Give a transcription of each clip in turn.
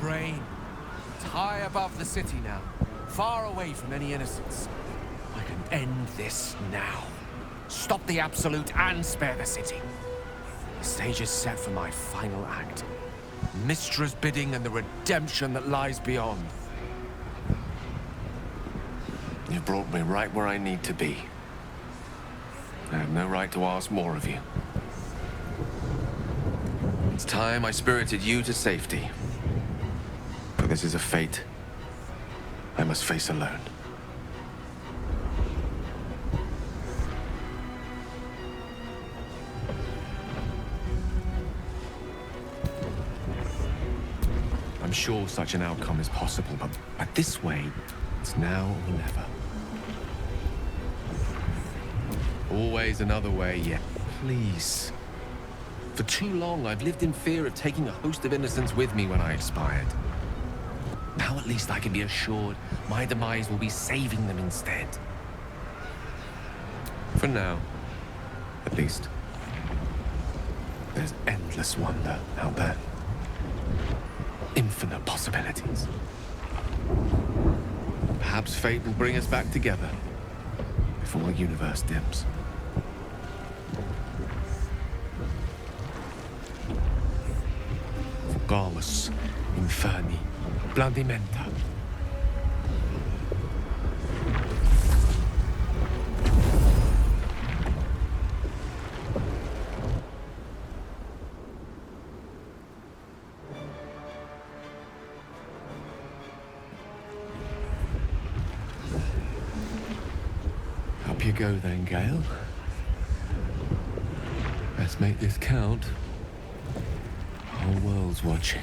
brain. It's high above the city now, far away from any innocents. I can end this now. Stop the Absolute and spare the city. The stage is set for my final act. Mystra's bidding and the redemption that lies beyond. You've brought me right where I need to be. I have no right to ask more of you. It's time I spirited you to safety. For this is a fate I must face alone. I'm sure such an outcome is possible, but this way, it's now or never. Always another way, yeah. Please. For too long, I've lived in fear of taking a host of innocents with me when I expired. Now at least I can be assured my demise will be saving them instead. For now, at least. There's endless wonder out there. Infinite possibilities. Perhaps fate will bring us back together before the universe dims. Vulgaris, Inferni, Blandimenta. Up you go then, Gale. Let's make this count. The whole world's watching.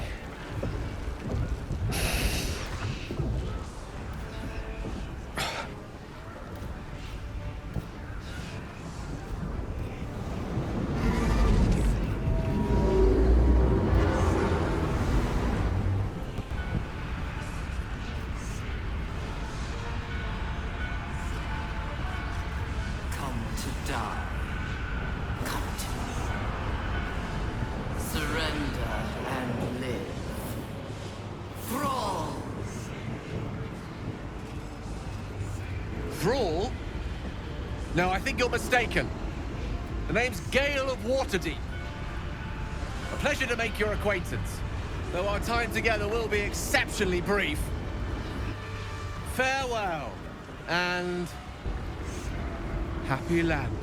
Thrall? No, I think you're mistaken. The name's Gale of Waterdeep. A pleasure to make your acquaintance, though our time together will be exceptionally brief. Farewell, and happy land.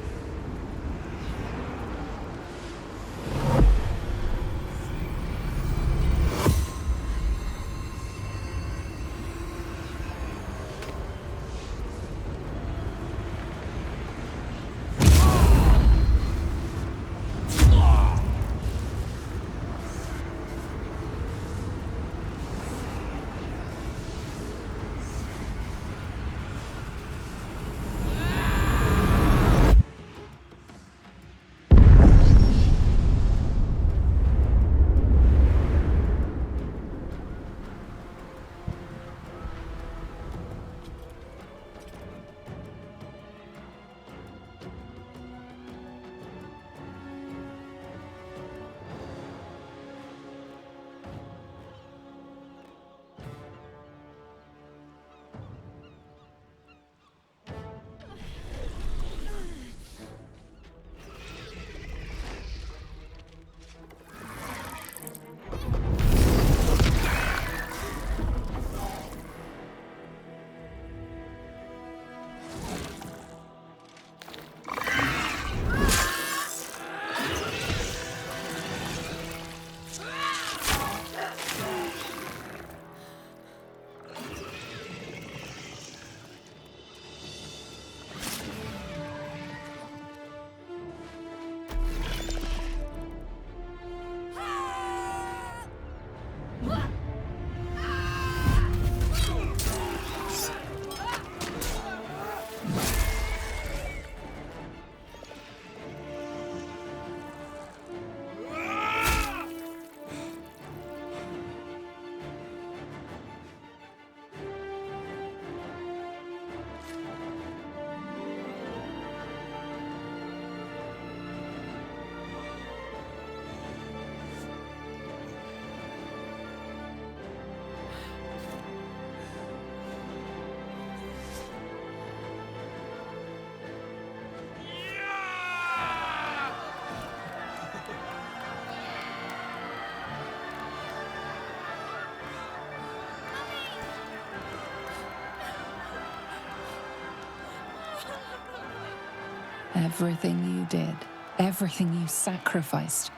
Everything you did, everything you sacrificed,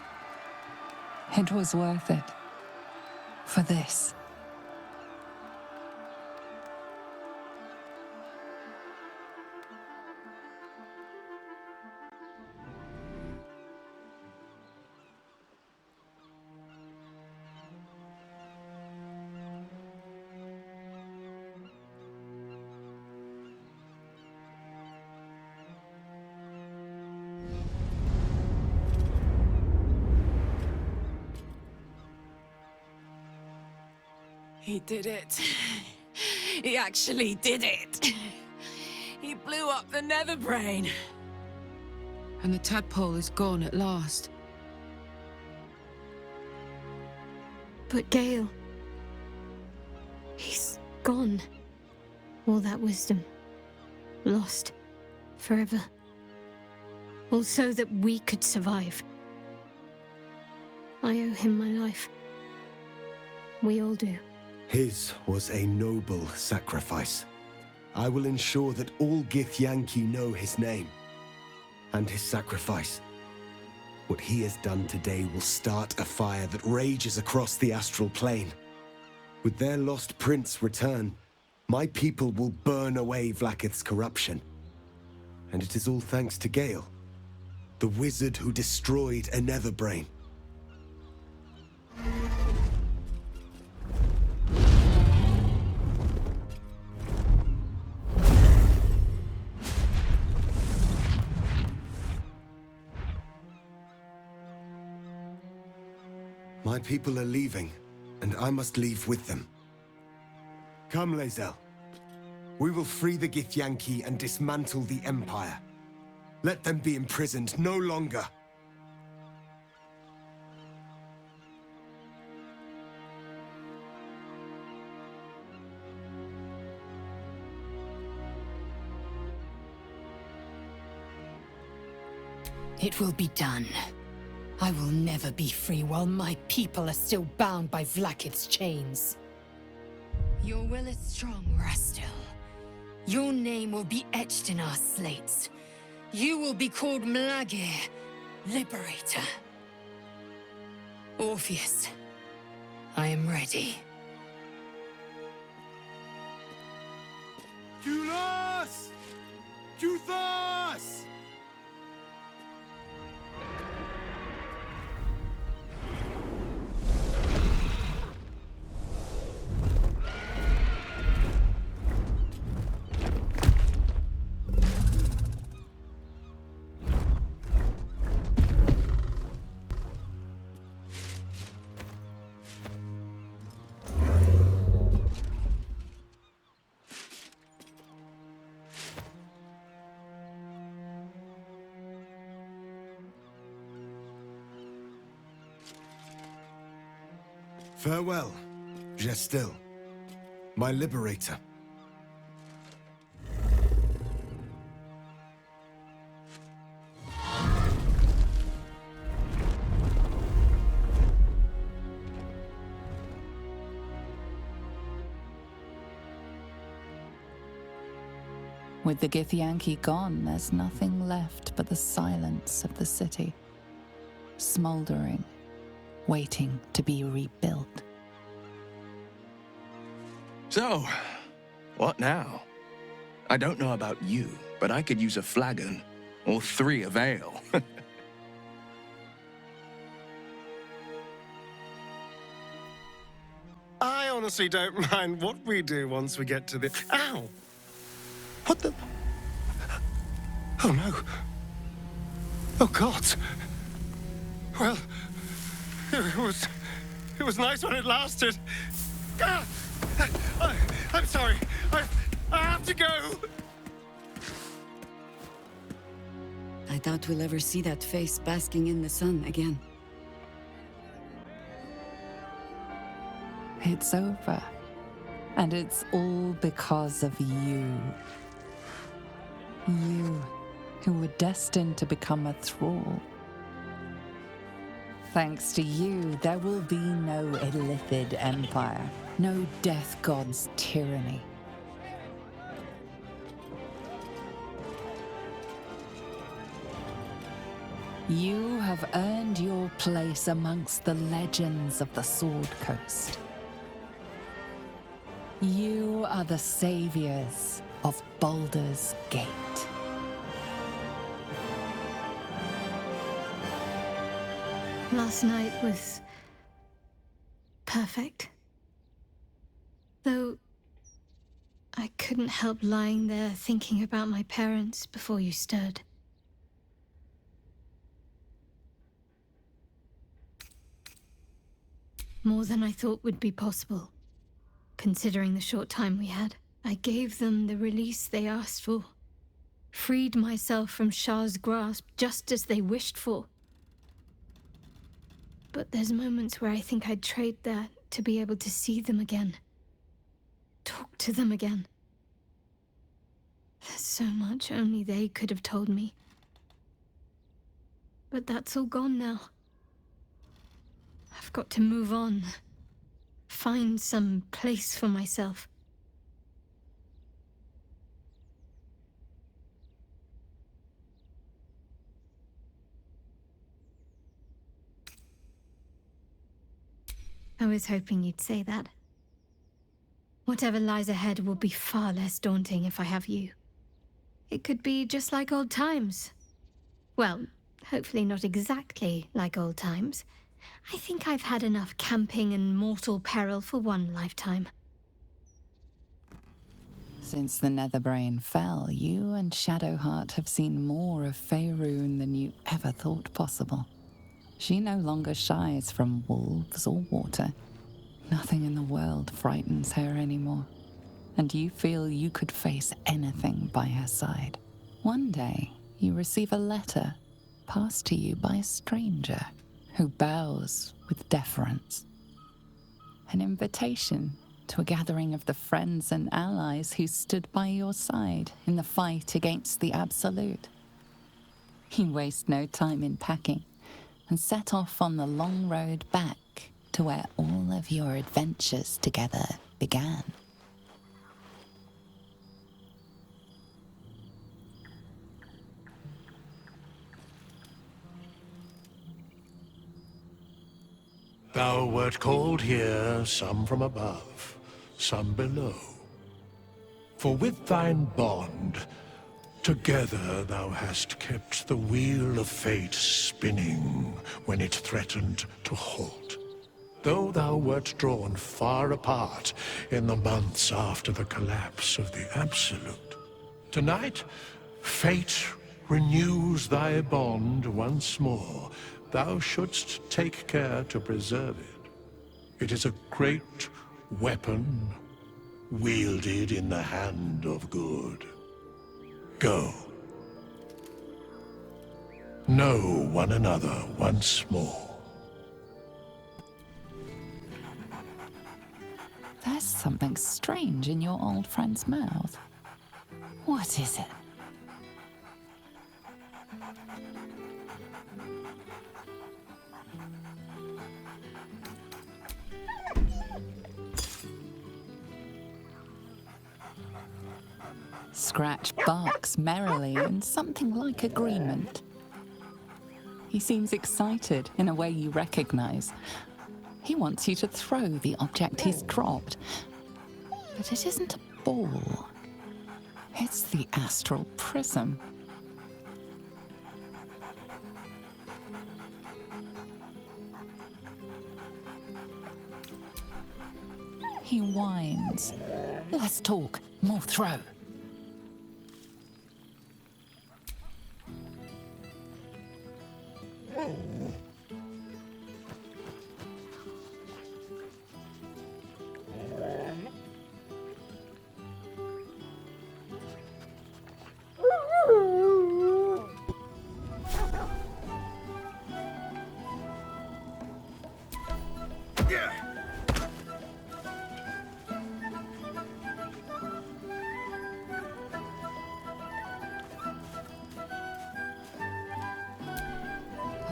it was worth it. For this. He did it. He actually did it. He blew up the Netherbrain. And the tadpole is gone at last. But Gale... he's gone. All that wisdom. Lost. Forever. All so that we could survive. I owe him my life. We all do. His was a noble sacrifice. I will ensure that all Githyanki know his name and his sacrifice. What he has done today will start a fire that rages across the astral plane. With their lost prince return, my people will burn away Vlaakith's corruption. And it is all thanks to Gale, the wizard who destroyed a Netherbrain. My people are leaving, and I must leave with them. Come, Lae'zel. We will free the Githyanki and dismantle the Empire. Let them be imprisoned no longer. It will be done. I will never be free while my people are still bound by Vlaakith's chains. Your will is strong, Rastil. Your name will be etched in our slates. You will be called Mlagir, Liberator. Orpheus, I am ready. Kulas! Kuthas! Farewell, Gestil, my liberator. With the Githyanki gone, there's nothing left but the silence of the city, smoldering, waiting to be rebuilt. So, what now? I don't know about you, but I could use a flagon, or 3 of ale. I honestly don't mind what we do once we get to the... Ow! What the... Oh no. Oh God. Well, it was nice when it lasted. Ah! I'm sorry. I have to go. I doubt we'll ever see that face basking in the sun again. It's over. And it's all because of you. You, who were destined to become a thrall. Thanks to you, there will be no Illithid Empire, no Death God's tyranny. You have earned your place amongst the legends of the Sword Coast. You are the saviors of Baldur's Gate. Last night was perfect. Though I couldn't help lying there thinking about my parents before you stirred. More than I thought would be possible, considering the short time we had. I gave them the release they asked for, freed myself from Shah's grasp just as they wished for. But there's moments where I think I'd trade that to be able to see them again. Talk to them again. There's so much only they could have told me. But that's all gone now. I've got to move on. Find some place for myself. I was hoping you'd say that. Whatever lies ahead will be far less daunting if I have you. It could be just like old times. Well, hopefully not exactly like old times. I think I've had enough camping and mortal peril for one lifetime. Since the Netherbrain fell, you and Shadowheart have seen more of Faerun than you ever thought possible. She no longer shies from wolves or water. Nothing in the world frightens her anymore. And you feel you could face anything by her side. One day, you receive a letter passed to you by a stranger who bows with deference. An invitation to a gathering of the friends and allies who stood by your side in the fight against the Absolute. You waste no time in packing and set off on the long road back to where all of your adventures together began. Thou wert called here, some from above, some below. For with thine bond, together thou hast kept the wheel of fate spinning when it threatened to halt. Though thou wert drawn far apart in the months after the collapse of the Absolute, tonight, fate renews thy bond once more. Thou shouldst take care to preserve it. It is a great weapon, wielded in the hand of good. Go. Know one another once more. There's something strange in your old friend's mouth. What is it? Scratch barks merrily in something like agreement. He seems excited in a way you recognize. He wants you to throw the object he's dropped. But it isn't a ball. It's the astral prism. He whines. Let's talk, more throw.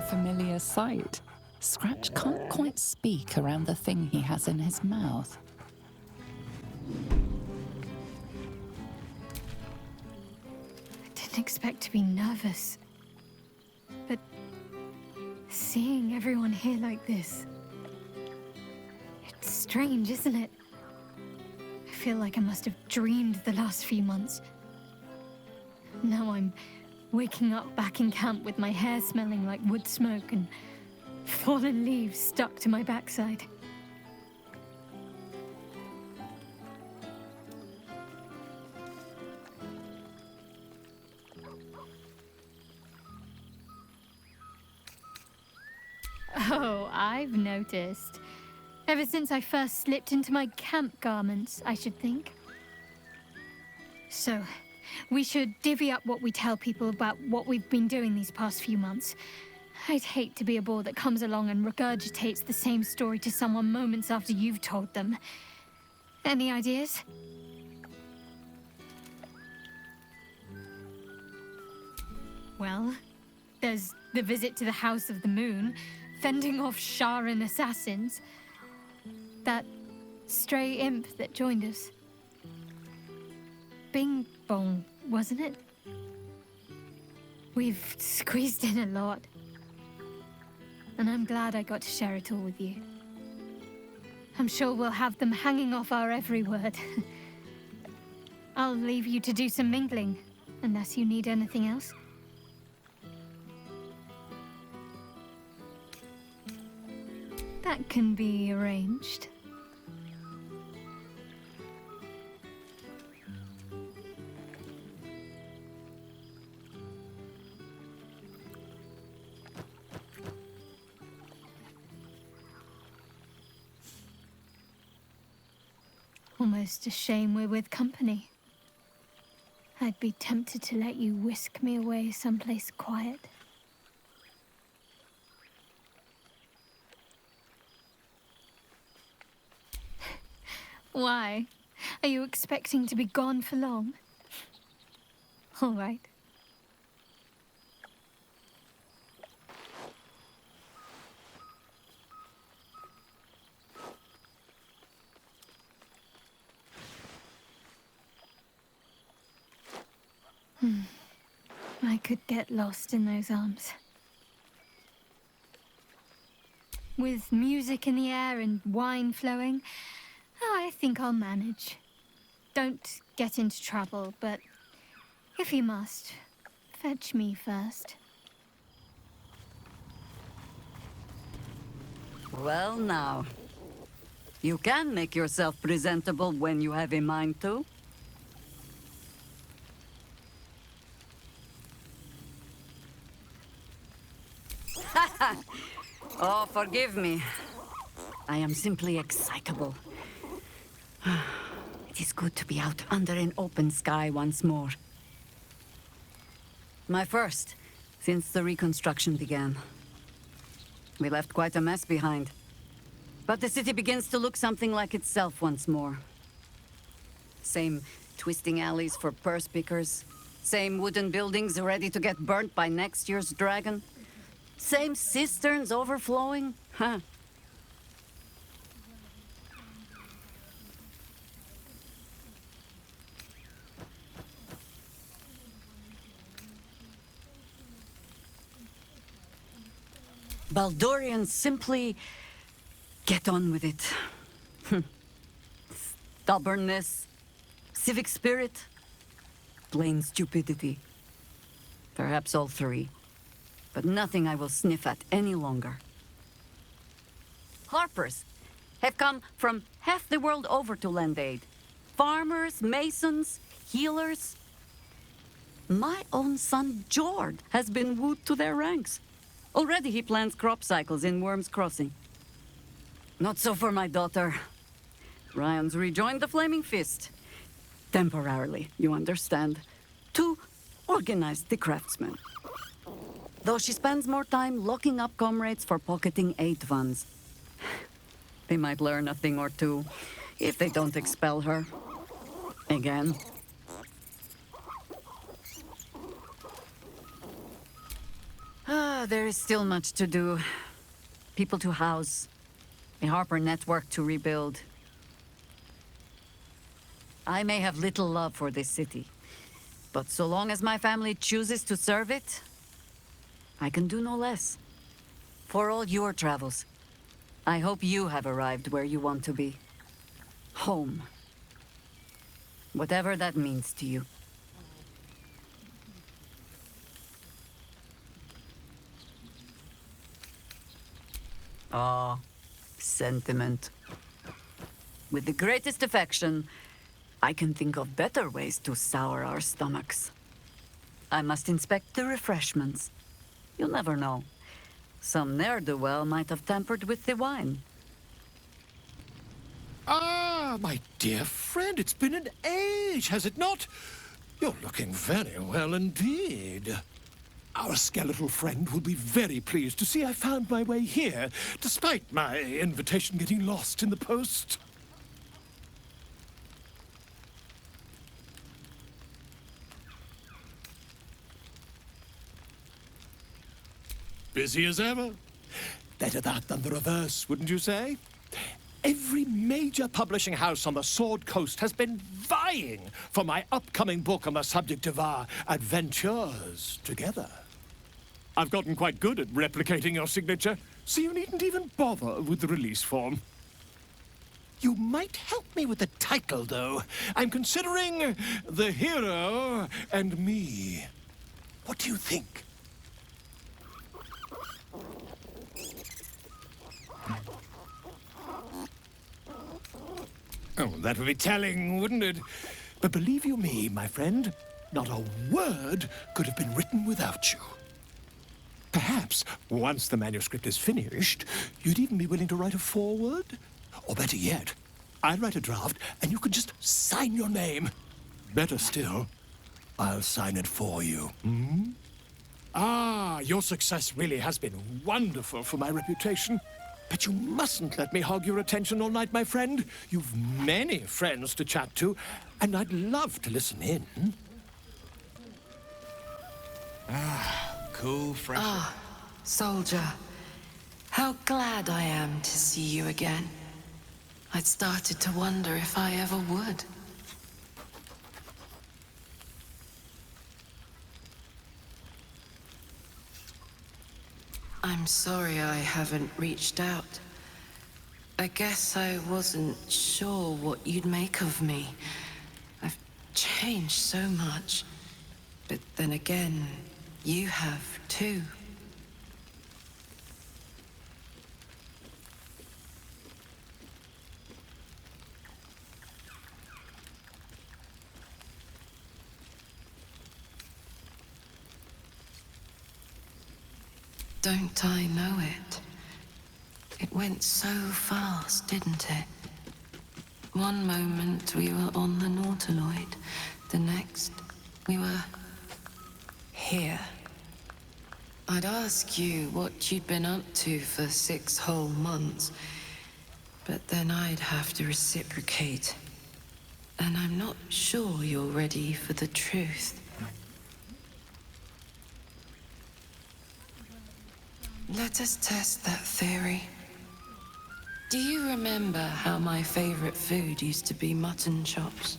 Familiar sight. Scratch can't quite speak around the thing he has in his mouth. I didn't expect to be nervous. But Seeing everyone here like this. It's strange, isn't it? I feel like I must have dreamed the last few months. Now I'm waking up back in camp with my hair smelling like wood smoke and fallen leaves stuck to my backside. Oh, I've noticed. Ever since I first slipped into my camp garments, I should think. So, we should divvy up what we tell people about what we've been doing these past few months. I'd hate to be a bore that comes along and regurgitates the same story to someone moments after you've told them. Any ideas? Well, there's the visit to the House of the Moon, fending off Sharan assassins. That stray imp that joined us. Bing Bong, wasn't it? We've squeezed in a lot. And I'm glad I got to share it all with you. I'm sure we'll have them hanging off our every word. I'll leave you to do some mingling, unless you need anything else. That can be arranged. Almost a shame we're with company. I'd be tempted to let you whisk me away someplace quiet. Why? Are you expecting to be gone for long? All right. I could get lost in those arms. With music in the air and wine flowing, I think I'll manage. Don't get into trouble, but if you must, fetch me first. Well now, you can make yourself presentable when you have a mind to. Oh, forgive me. I am simply excitable. It is good to be out under an open sky once more. My first, since the reconstruction began. We left quite a mess behind. But the city begins to look something like itself once more. Same twisting alleys for purse pickers. Same wooden buildings ready to get burnt by next year's dragon. Same cisterns overflowing. Huh. Baldurians simply get on with it. Stubbornness, civic spirit, plain stupidity. Perhaps all three. But nothing I will sniff at any longer. Harpers have come from half the world over to lend aid. Farmers, masons, healers. My own son, Jord, has been wooed to their ranks. Already he plans crop cycles in Worm's Crossing. Not so for my daughter. Ryan's rejoined the Flaming Fist. Temporarily, you understand. To organize the craftsmen. Though she spends more time locking up comrades for pocketing aid funds. They might learn a thing or two, if they don't expel her. Again. There is still much to do. People to house. A Harper network to rebuild. I may have little love for this city, but so long as my family chooses to serve it, I can do no less. For all your travels, I hope you have arrived where you want to be. Home. Whatever that means to you. Ah, sentiment. With the greatest affection, I can think of better ways to sour our stomachs. I must inspect the refreshments. You'll never know. Some ne'er-do-well might have tampered with the wine. Ah, my dear friend, it's been an age, has it not? You're looking very well indeed. Our skeletal friend will be very pleased to see I found my way here, despite my invitation getting lost in the post. Busy as ever. Better that than the reverse, wouldn't you say? Every major publishing house on the Sword Coast has been vying for my upcoming book on the subject of our adventures together. I've gotten quite good at replicating your signature, so you needn't even bother with the release form. You might help me with the title, though. I'm considering The Hero and Me. What do you think? Oh, that would be telling, wouldn't it? But believe you me, my friend, not a word could have been written without you. Perhaps, once the manuscript is finished, you'd even be willing to write a foreword? Or better yet, I'll write a draft and you can just sign your name. Better still, I'll sign it for you. Hmm? Ah, your success really has been wonderful for my reputation. But you mustn't let me hog your attention all night, my friend. You've many friends to chat to, and I'd love to listen in. Cool, fresh. Ah, soldier. How glad I am to see you again. I'd started to wonder if I ever would. I'm sorry I haven't reached out. I guess I wasn't sure what you'd make of me. I've changed so much. But then again, you have too. Don't I know it? It went so fast, didn't it? One moment we were on the Nautiloid, the next we were here. I'd ask you what you'd been up to for 6 whole months, but then I'd have to reciprocate. And I'm not sure you're ready for the truth. Let us test that theory. Do you remember how my favorite food used to be mutton chops?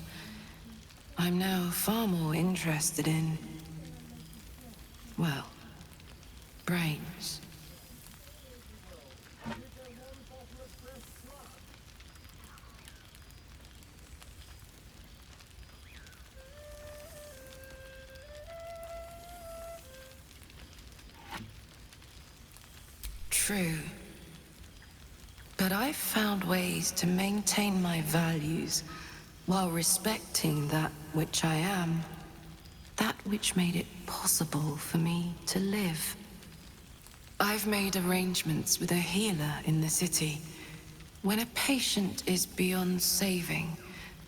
I'm now far more interested in, well, brains. True. But I've found ways to maintain my values while respecting that which I am. That which made it possible for me to live. I've made arrangements with a healer in the city. When a patient is beyond saving,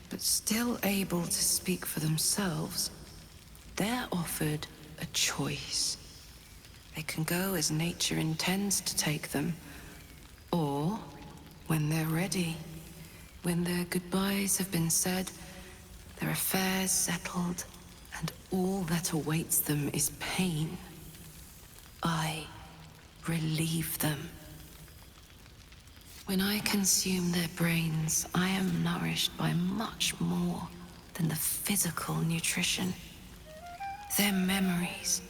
but still able to speak for themselves, they're offered a choice. They can go as nature intends to take them, or when they're ready, when their goodbyes have been said, their affairs settled, and all that awaits them is pain, I relieve them. When I consume their brains, I am nourished by much more than the physical nutrition. Their memories,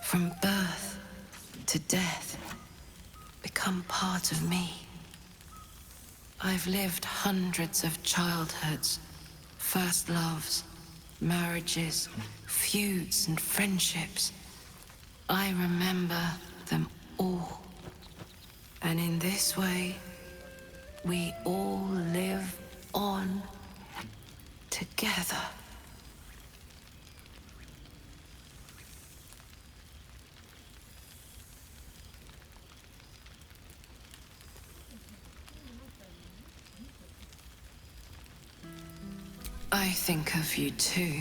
from birth to death, become part of me. I've lived hundreds of childhoods, first loves, marriages, feuds, and friendships. I remember them all. And in this way, we all live on together. I think of you too.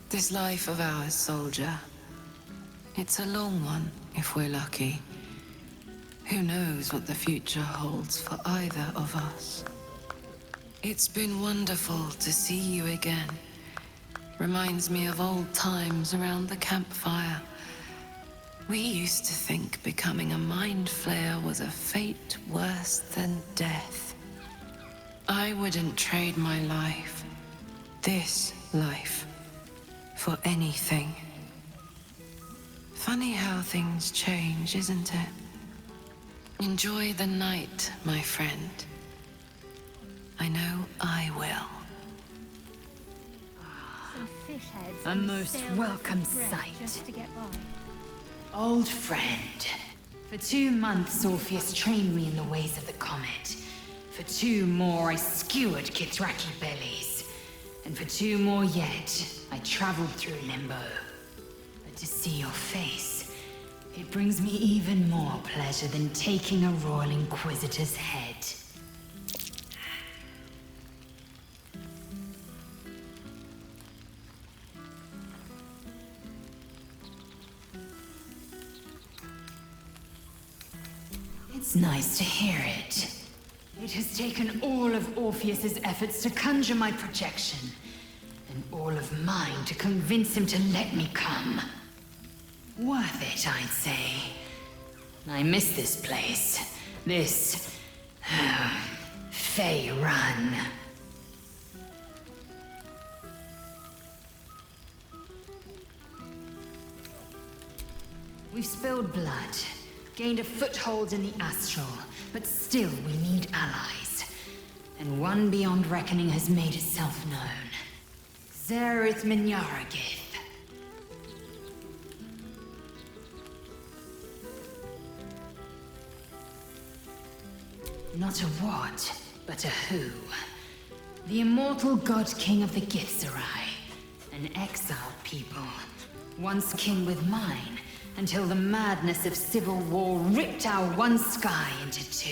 This life of ours, soldier. It's a long one, if we're lucky. Who knows what the future holds for either of us? It's been wonderful to see you again. Reminds me of old times around the campfire. We used to think becoming a mind flayer was a fate worse than death. I wouldn't trade my life, this life, for anything. Funny how things change, isn't it? Enjoy the night, my friend. I know I will. A most welcome sight. Old friend. For 2 months, Orpheus trained me in the ways of the comet. For 2 more, I skewered Kithraki bellies. And for 2 more yet, I traveled through Limbo. But to see your face, it brings me even more pleasure than taking a Royal Inquisitor's head. It's nice to hear it. It has taken all of Orpheus's efforts to conjure my projection, and all of mine to convince him to let me come. Worth it, I'd say. I miss this place. This... Fey Run. We've spilled blood, gained a foothold in the astral, but still we need allies. And one beyond reckoning has made itself known. Zerith Minyaragith. Not a what, but a who. The immortal god king of the Githzerai. An exiled people. Once kin with mine, until the madness of civil war ripped our one sky into 2.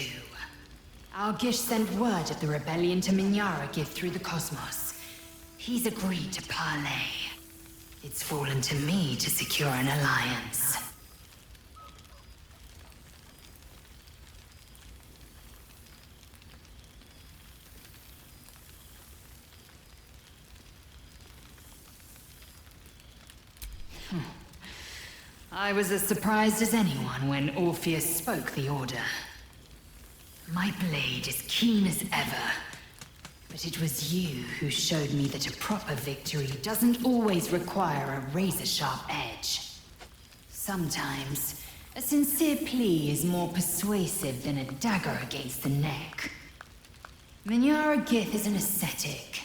Algish sent word of the rebellion to Minyaragith through the cosmos. He's agreed to parley. It's fallen to me to secure an alliance. I was as surprised as anyone when Orpheus spoke the order. My blade is keen as ever, but it was you who showed me that a proper victory doesn't always require a razor-sharp edge. Sometimes, a sincere plea is more persuasive than a dagger against the neck. Minyaragith is an ascetic.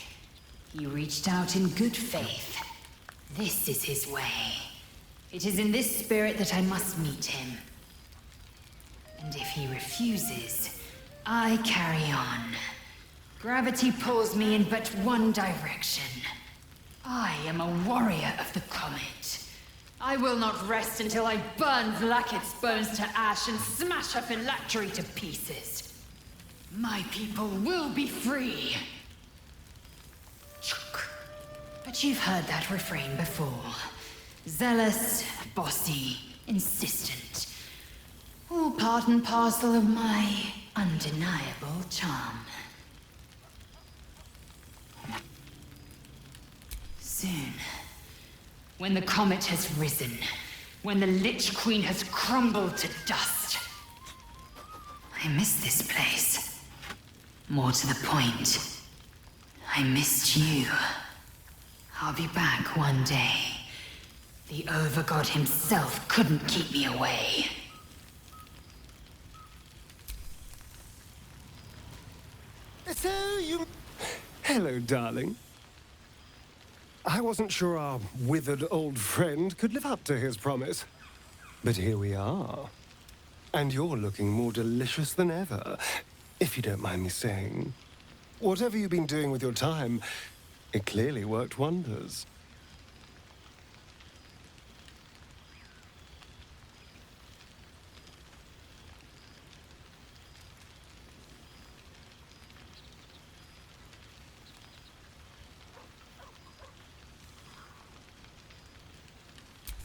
He reached out in good faith. This is his way. It is in this spirit that I must meet him. And if he refuses, I carry on. Gravity pulls me in but one direction. I am a warrior of the comet. I will not rest until I burn Vlaakith's bones to ash and smash her phylactery to pieces. My people will be free. But you've heard that refrain before. Zealous, bossy, insistent. All part and parcel of my undeniable charm. Soon, when the comet has risen, when the Lich Queen has crumbled to dust, I miss this place. More to the point, I missed you. I'll be back one day. The Overgod himself couldn't keep me away. So you... Hello, darling. I wasn't sure our withered old friend could live up to his promise. But here we are. And you're looking more delicious than ever, if you don't mind me saying. Whatever you've been doing with your time, it clearly worked wonders.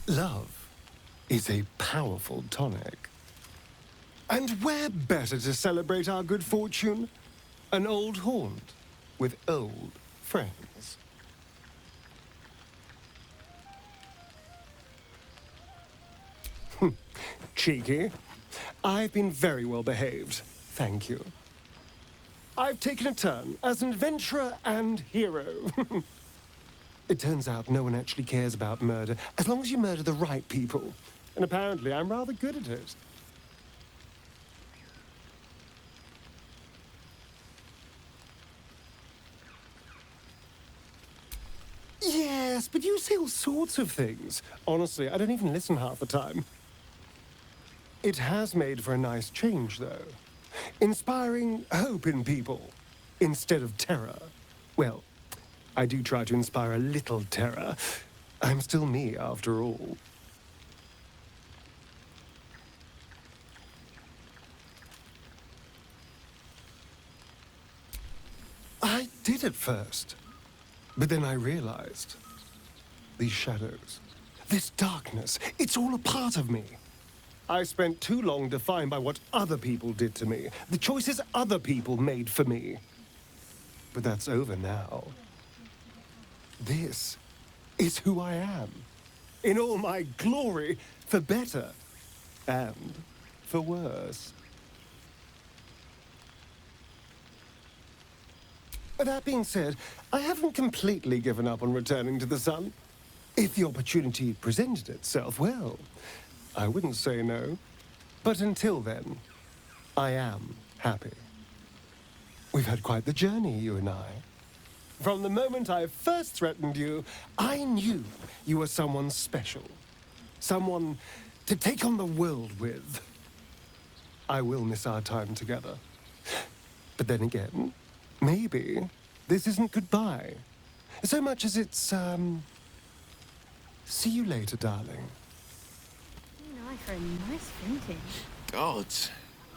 Love is a powerful tonic. And where better to celebrate our good fortune? An old haunt with old friends. Cheeky. I've been very well behaved, thank you. I've taken a turn as an adventurer and hero. It turns out no one actually cares about murder, as long as you murder the right people. And apparently I'm rather good at it. Yes, but you say all sorts of things. Honestly, I don't even listen half the time. It has made for a nice change, though. Inspiring hope in people, instead of terror. Well, I do try to inspire a little terror. I'm still me, after all. I did at first. But then I realized, these shadows, this darkness, it's all a part of me. I spent too long defined by what other people did to me, the choices other people made for me. But that's over now. This is who I am, in all my glory, for better and for worse. That being said, I haven't completely given up on returning to the sun. If the opportunity presented itself, well, I wouldn't say no. But until then, I am happy. We've had quite the journey, you and I. From the moment I first threatened you, I knew you were someone special. Someone to take on the world with. I will miss our time together. But then again, maybe this isn't goodbye. So much as it's, see you later, darling. Nice for a nice vintage. God,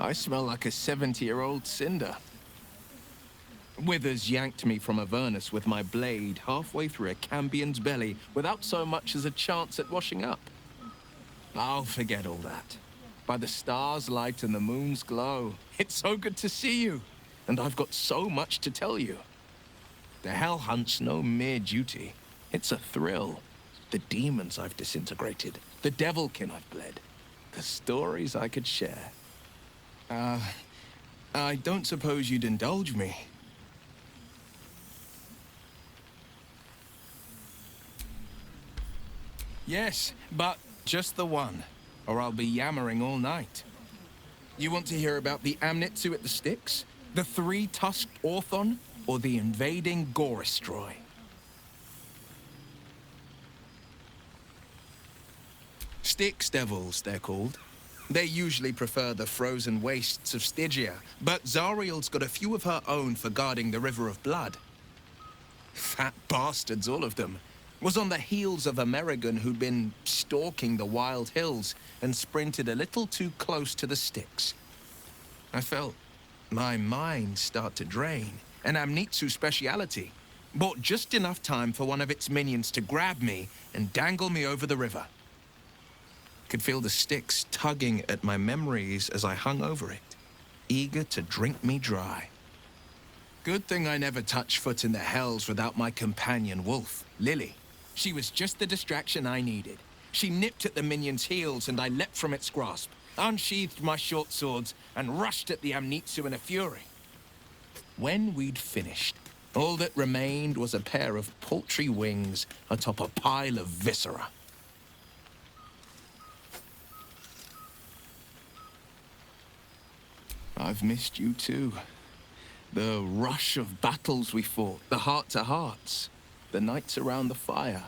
I smell like a 70-year-old cinder. Withers yanked me from Avernus with my blade halfway through a Cambion's belly without so much as a chance at washing up. I'll forget all that. By the stars' light and the moon's glow, it's so good to see you, and I've got so much to tell you. The Hell Hunt's no mere duty. It's a thrill. The demons I've disintegrated, the devilkin I've bled, the stories I could share. I don't suppose you'd indulge me. Yes, but just the one, or I'll be yammering all night. You want to hear about the Amnitsu at the Styx, the three-tusked Orthon, or the invading Goristroy? Styx devils, they're called. They usually prefer the frozen wastes of Stygia, but Zariel's got a few of her own for guarding the River of Blood. Fat bastards, all of them. Was on the heels of Amerigan who'd been stalking the wild hills and sprinted a little too close to the Styx. I felt my mind start to drain, an Amnitsu speciality. Bought just enough time for one of its minions to grab me and dangle me over the river. Could feel the Styx tugging at my memories as I hung over it, eager to drink me dry. Good thing I never touched foot in the hells without my companion wolf, Lily. She was just the distraction I needed. She nipped at the minion's heels and I leapt from its grasp, unsheathed my short swords, and rushed at the Amnitsu in a fury. When we'd finished, all that remained was a pair of paltry wings atop a pile of viscera. I've missed you too. The rush of battles we fought, the heart-to-hearts, the nights around the fire,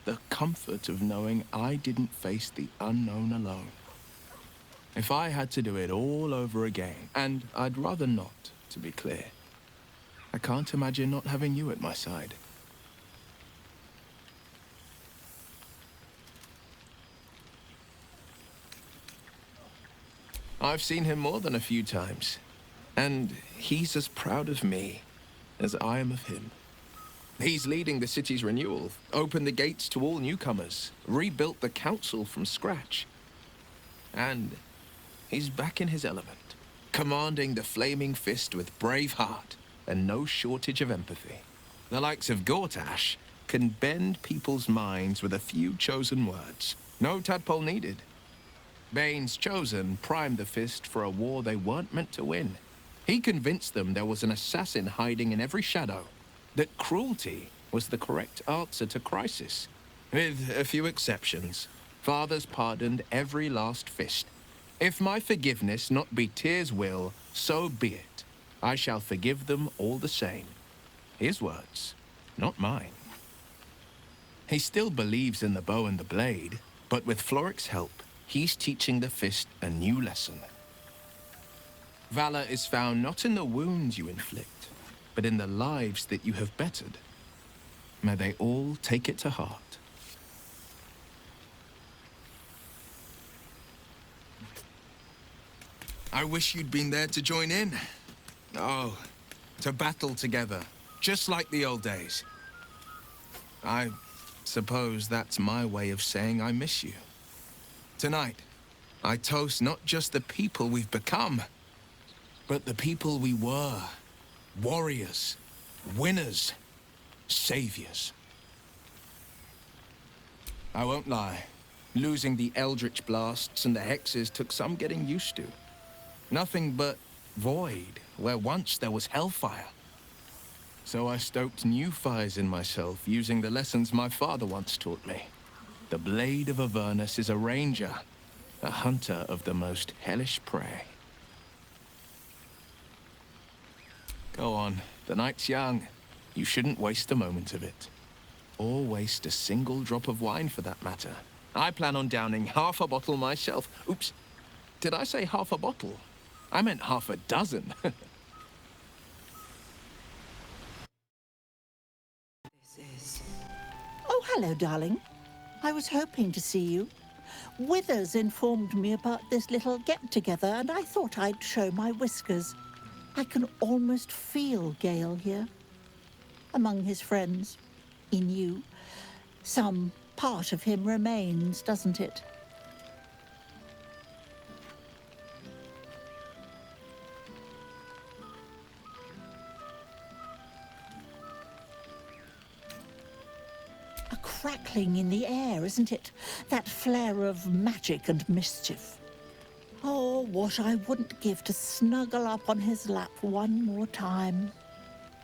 the comfort of knowing I didn't face the unknown alone. If I had to do it all over again, and I'd rather not, to be clear, I can't imagine not having you at my side. I've seen him more than a few times, and he's as proud of me as I am of him. He's leading the city's renewal, opened the gates to all newcomers, rebuilt the council from scratch. And he's back in his element, commanding the Flaming Fist with brave heart and no shortage of empathy. The likes of Gortash can bend people's minds with a few chosen words. No tadpole needed. Bane's Chosen primed the Fist for a war they weren't meant to win. He convinced them there was an assassin hiding in every shadow, that cruelty was the correct answer to crisis. With a few exceptions, fathers pardoned every last Fist. If my forgiveness not be Tyr's will, so be it. I shall forgive them all the same. His words, not mine. He still believes in the bow and the blade, but with Floric's help, he's teaching the Fist a new lesson. Valor is found not in the wounds you inflict, but in the lives that you have bettered. May they all take it to heart. I wish you'd been there to join in. Oh, to battle together, just like the old days. I suppose that's my way of saying I miss you. Tonight, I toast not just the people we've become, but the people we were. Warriors, winners, saviors. I won't lie. Losing the Eldritch Blasts and the Hexes took some getting used to. Nothing but void, where once there was hellfire. So I stoked new fires in myself using the lessons my father once taught me. The Blade of Avernus is a ranger, a hunter of the most hellish prey. Go on, the night's young. You shouldn't waste a moment of it. Or waste a single drop of wine for that matter. I plan on downing half a bottle myself. Oops, did I say half a bottle? I meant half a dozen. Oh, hello, darling. I was hoping to see you. Withers informed me about this little get-together, and I thought I'd show my whiskers. I can almost feel Gale here. Among his friends. In you. Some part of him remains, doesn't it? A crackling in the air, isn't it? That flare of magic and mischief. Oh, what I wouldn't give to snuggle up on his lap one more time.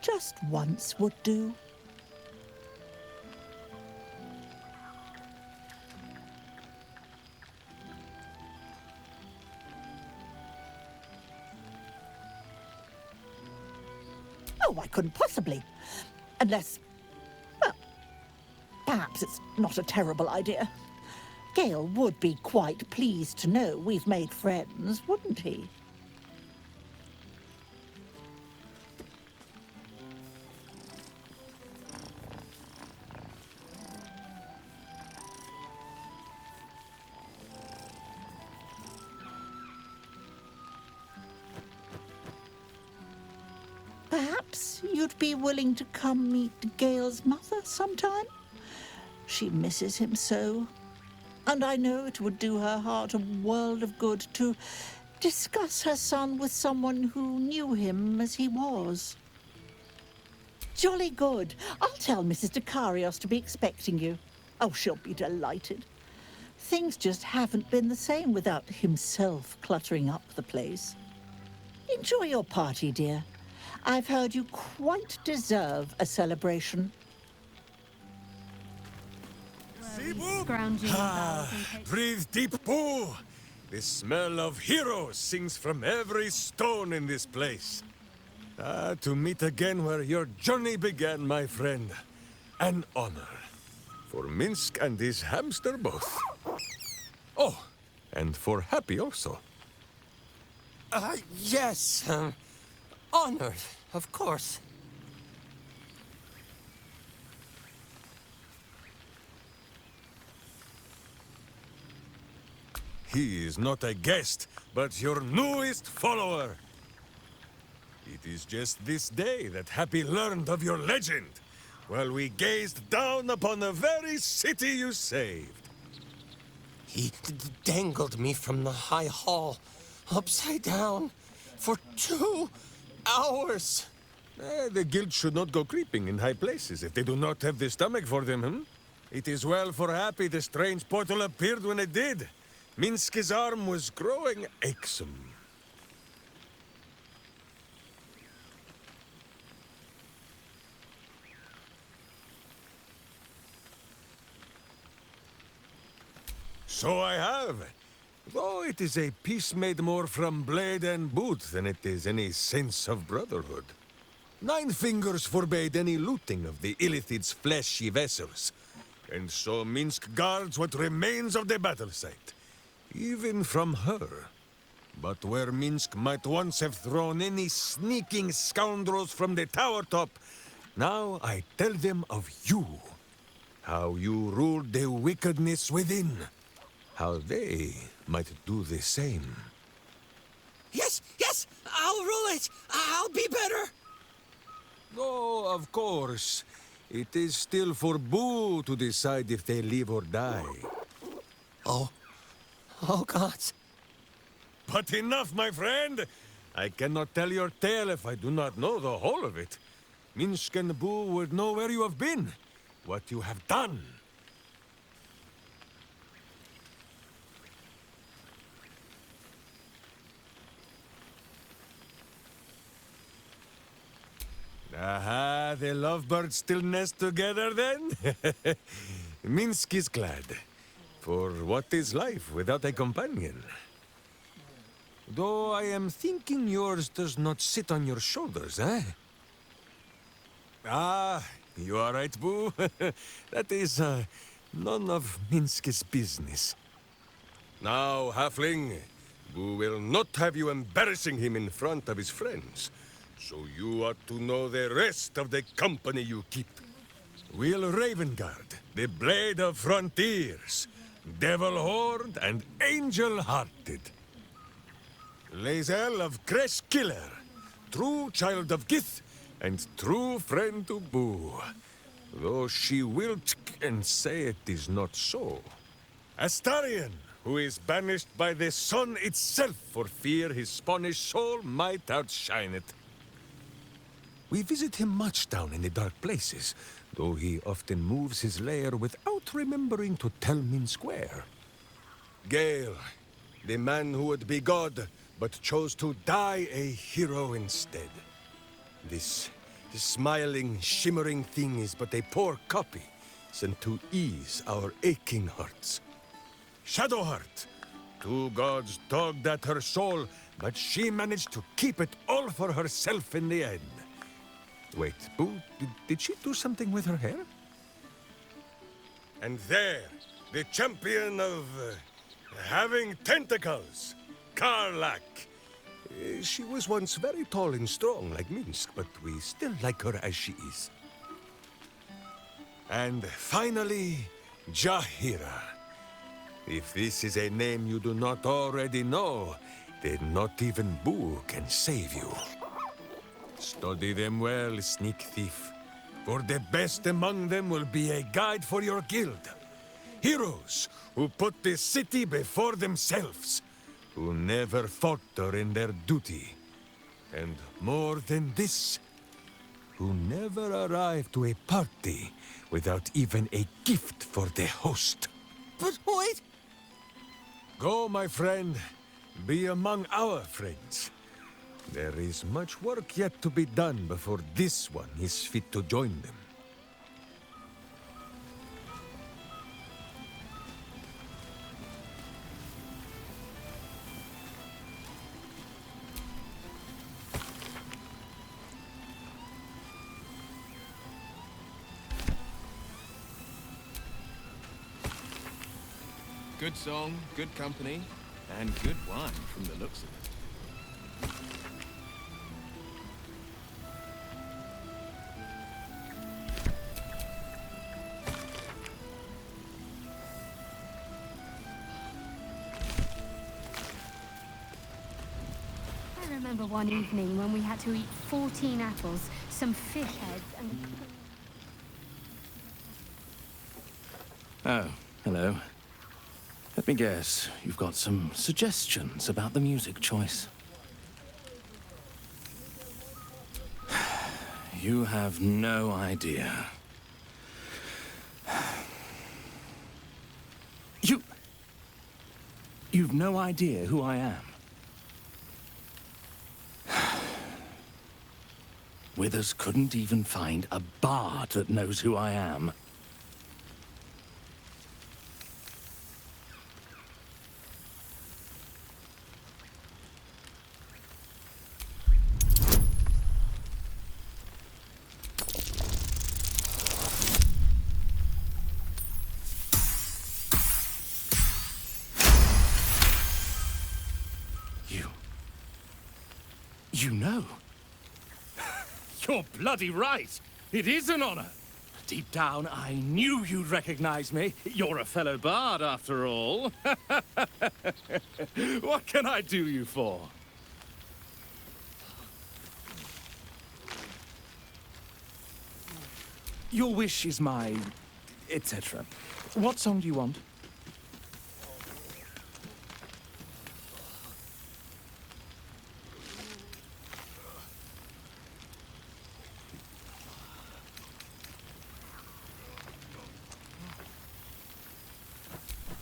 Just once would do. Oh, I couldn't possibly. Unless, well, perhaps it's not a terrible idea. Gale would be quite pleased to know we've made friends, wouldn't he? Perhaps you'd be willing to come meet Gale's mother sometime? She misses him so. And I know it would do her heart a world of good to discuss her son with someone who knew him as he was. Jolly good. I'll tell Mrs. Dekarios to be expecting you. Oh, she'll be delighted. Things just haven't been the same without himself cluttering up the place. Enjoy your party, dear. I've heard you quite deserve a celebration. Scrounging about in case- Breathe deep, Boo! The smell of heroes sings from every stone in this place. To meet again where your journey began, my friend. An honor. For Minsk and his hamster both. Oh, and for Happy also. Yes. Honored, of course. He is not a guest, but your newest follower. It is just this day that Happy learned of your legend, while we gazed down upon the very city you saved. He dangled me from the high hall, upside down, for 2 hours. The guild should not go creeping in high places if they do not have the stomach for them, hmm? It is well for Happy the strange portal appeared when it did. Minsk's arm was growing achsome. So I have. Though it is a peace made more from blade and boot than it is any sense of brotherhood. 9 fingers forbade any looting of the Illithid's fleshy vessels. And so Minsk guards what remains of the battle site. Even from her. But where Minsk might once have thrown any sneaking scoundrels from the tower top, now I tell them of you. How you ruled the wickedness within. How they might do the same. Yes, I'll rule it. I'll be better. Oh, of course. It is still for Boo to decide if they live or die. Oh, gods. But enough, my friend! I cannot tell your tale if I do not know the whole of it. Minsk and Boo would know where you have been, what you have done. Aha, the lovebirds still nest together then? Minsk is glad. For what is life without a companion? Though I am thinking yours does not sit on your shoulders, eh? Ah, you are right, Boo. That is, none of Minsk's business. Now, Halfling, Boo will not have you embarrassing him in front of his friends. So you ought to know the rest of the company you keep. Will Ravengard, the Blade of Frontiers, Devil-Horned and Angel-Hearted. Lae'zel of Creshkiller, true child of Gith and true friend to Boo. Though she will and say it is not so. Astarion, who is banished by the sun itself for fear his Spanish soul might outshine it. We visit him much down in the dark places, though he often moves his lair without remembering to tell Minsk where. Gale, the man who would be God, but chose to die a hero instead. This smiling, shimmering thing is but a poor copy, sent to ease our aching hearts. Shadowheart, 2 gods dogged at her soul, but she managed to keep it all for herself in the end. Wait, Boo, did she do something with her hair? And there, the champion of having tentacles, Karlak. She was once very tall and strong like Minsk, but we still like her as she is. And finally, Jahira. If this is a name you do not already know, then not even Boo can save you. Study them well, sneak thief. For the best among them will be a guide for your guild. Heroes who put the city before themselves. Who never falter in their duty. And more than this, who never arrive to a party without even a gift for the host. But wait! Go, my friend. Be among our friends. There is much work yet to be done before this one is fit to join them. Good song, good company, and good wine from the looks of it. I remember one evening when we had to eat 14 apples, some fish heads, and... Oh, hello. Let me guess, you've got some suggestions about the music choice. You have no idea. You've no idea who I am. Withers couldn't even find a bard that knows who I am. You know. You're bloody right. It is an honor. Deep down, I knew you'd recognize me. You're a fellow bard, after all. What can I do you for? Your wish is my... etc. What song do you want?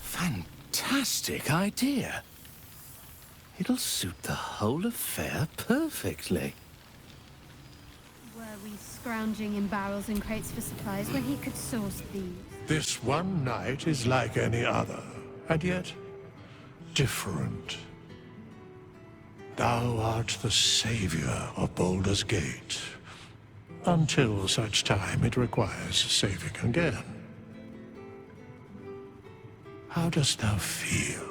Fantastic idea. It'll suit the whole affair perfectly. Were we scrounging in barrels and crates for supplies when he could source these? This one night is like any other, and yet different. Thou art the savior of Baldur's Gate, until such time it requires saving again. How dost thou feel?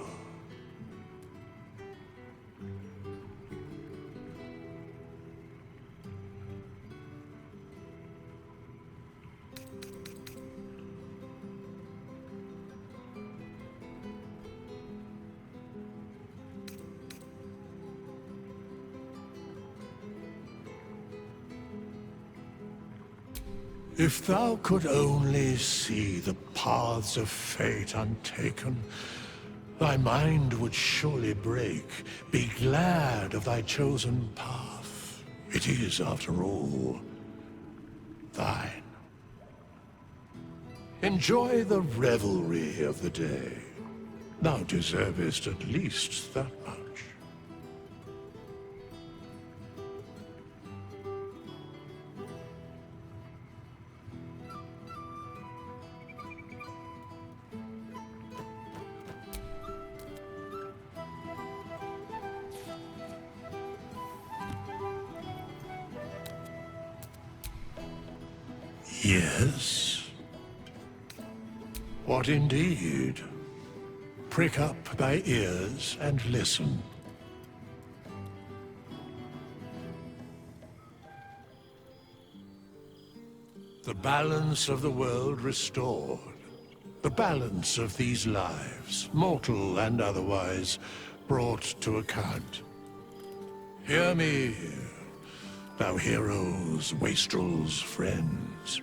If thou could only see the paths of fate untaken, thy mind would surely break. Be glad of thy chosen path. It is, after all, thine. Enjoy the revelry of the day. Thou deservest at least that much. Yes? What indeed? Prick up thy ears and listen. The balance of the world restored. The balance of these lives, mortal and otherwise, brought to account. Hear me, thou heroes, wastrels, friends.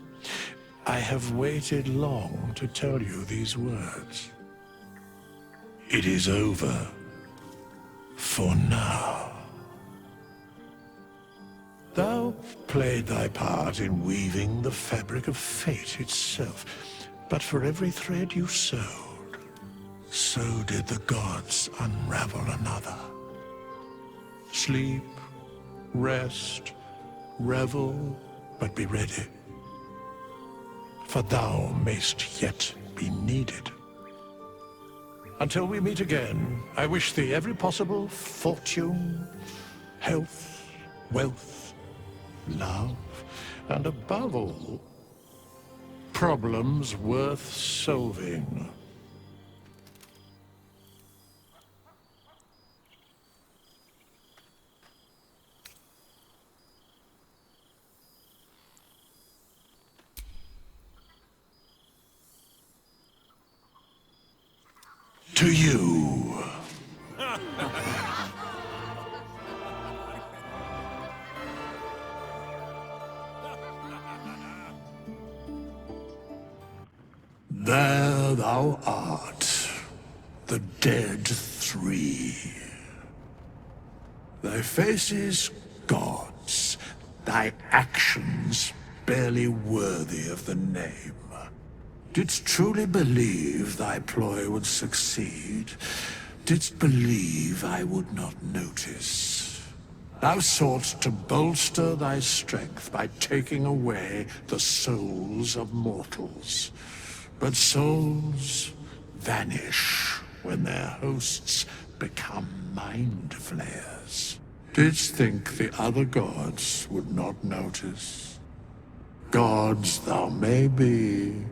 I have waited long to tell you these words. It is over. For now. Thou played thy part in weaving the fabric of fate itself, but for every thread you sewed, so did the gods unravel another. Sleep, rest, revel, but be ready. For thou mayst yet be needed. Until we meet again, I wish thee every possible fortune, health, wealth, love, and above all, problems worth solving. to you. There thou art, the dead three. Thy faces gods, thy actions barely worthy of the name. Didst truly believe thy ploy would succeed? Didst believe I would not notice? Thou soughtst to bolster thy strength by taking away the souls of mortals. But souls vanish when their hosts become mind flayers. Didst think the other gods would not notice? Gods thou may be,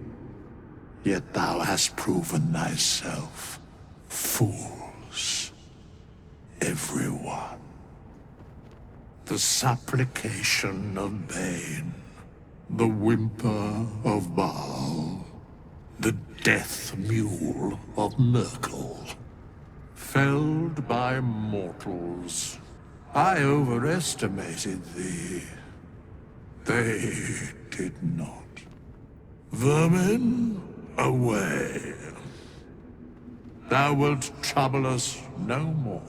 yet thou hast proven thyself fools. Everyone. The supplication of Bane, the whimper of Baal, the death mule of Merkel. Felled by mortals, I overestimated thee. They did not. Vermin, away. Thou wilt trouble us no more.